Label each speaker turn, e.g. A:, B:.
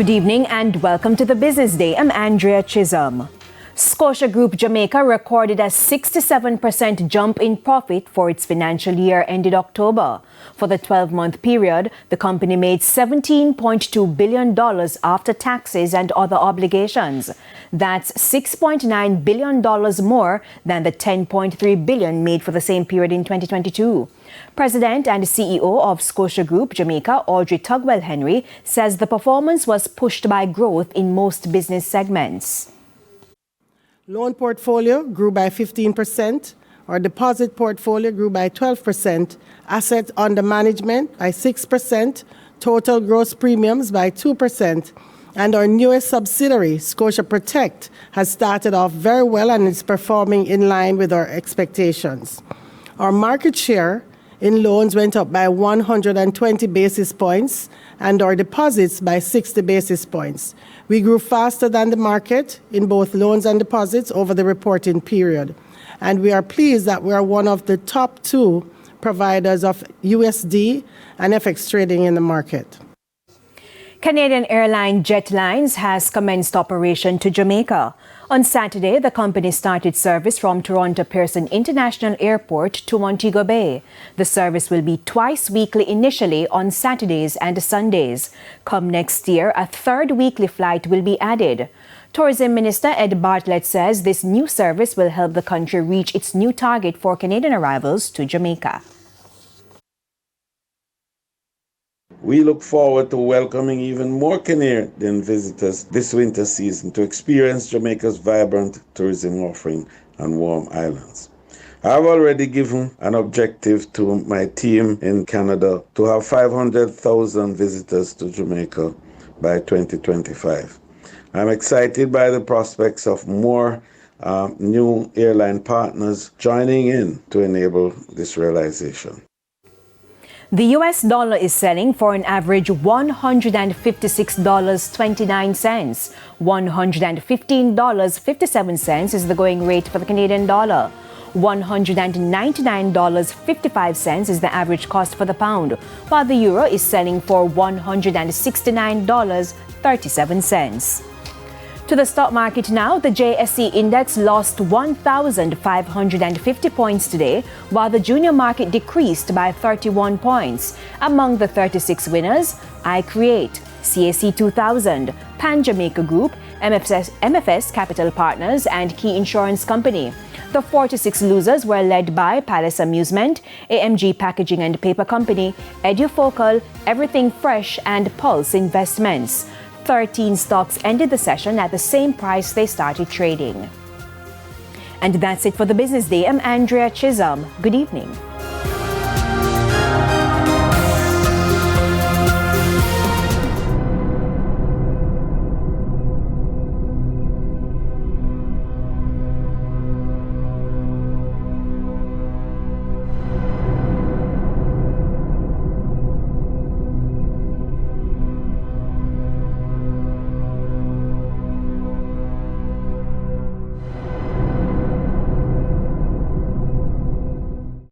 A: Good evening and welcome to the Business Day. I'm Andrea Chisholm. Scotia Group Jamaica recorded a 67% jump in profit for its financial year ended October. For the 12-month period, the company made $17.2 billion after taxes and other obligations. That's $6.9 billion more than the $10.3 billion made for the same period in 2022. President and CEO of Scotia Group Jamaica, Audrey Tugwell Henry, says the performance was pushed by growth in most business segments.
B: Loan portfolio grew by 15%. Our deposit portfolio grew by 12%. Assets under management by 6%. Total gross premiums by 2%. And our newest subsidiary, Scotia Protect, has started off very well and is performing in line with our expectations. Our market share in loans went up by 120 basis points and our deposits by 60 basis points. We grew faster than the market in both loans and deposits over the reporting period. And we are pleased that we are one of the top two providers of USD and FX trading in the market.
A: Canadian airline Jetlines has commenced operation to Jamaica. On Saturday, the company started service from Toronto Pearson International Airport to Montego Bay. The service will be twice weekly initially on Saturdays and Sundays. Come next year, a third weekly flight will be added. Tourism Minister Ed Bartlett says this new service will help the country reach its new target for Canadian arrivals to Jamaica.
C: We look forward to welcoming even more Canadian visitors this winter season to experience Jamaica's vibrant tourism offering and warm islands. I've already given an objective to my team in Canada to have 500,000 visitors to Jamaica by 2025. I'm excited by the prospects of more new airline partners joining in to enable this realization.
A: The US dollar is selling for an average $156.29. $115.57 is the going rate for the Canadian dollar. $199.55 is the average cost for the pound, while the euro is selling for $169.37. To the stock market now, the JSE index lost 1,550 points today, while the junior market decreased by 31 points. Among the 36 winners, iCreate, CAC 2000, Pan Jamaica Group, MFS Capital Partners, and Key Insurance Company. The 46 losers were led by Palace Amusement, AMG Packaging and Paper Company, Edufocal, Everything Fresh, and Pulse Investments. 13 stocks ended the session at the same price they started trading. And that's it for the Business Day. I'm Andrea Chisholm. Good evening.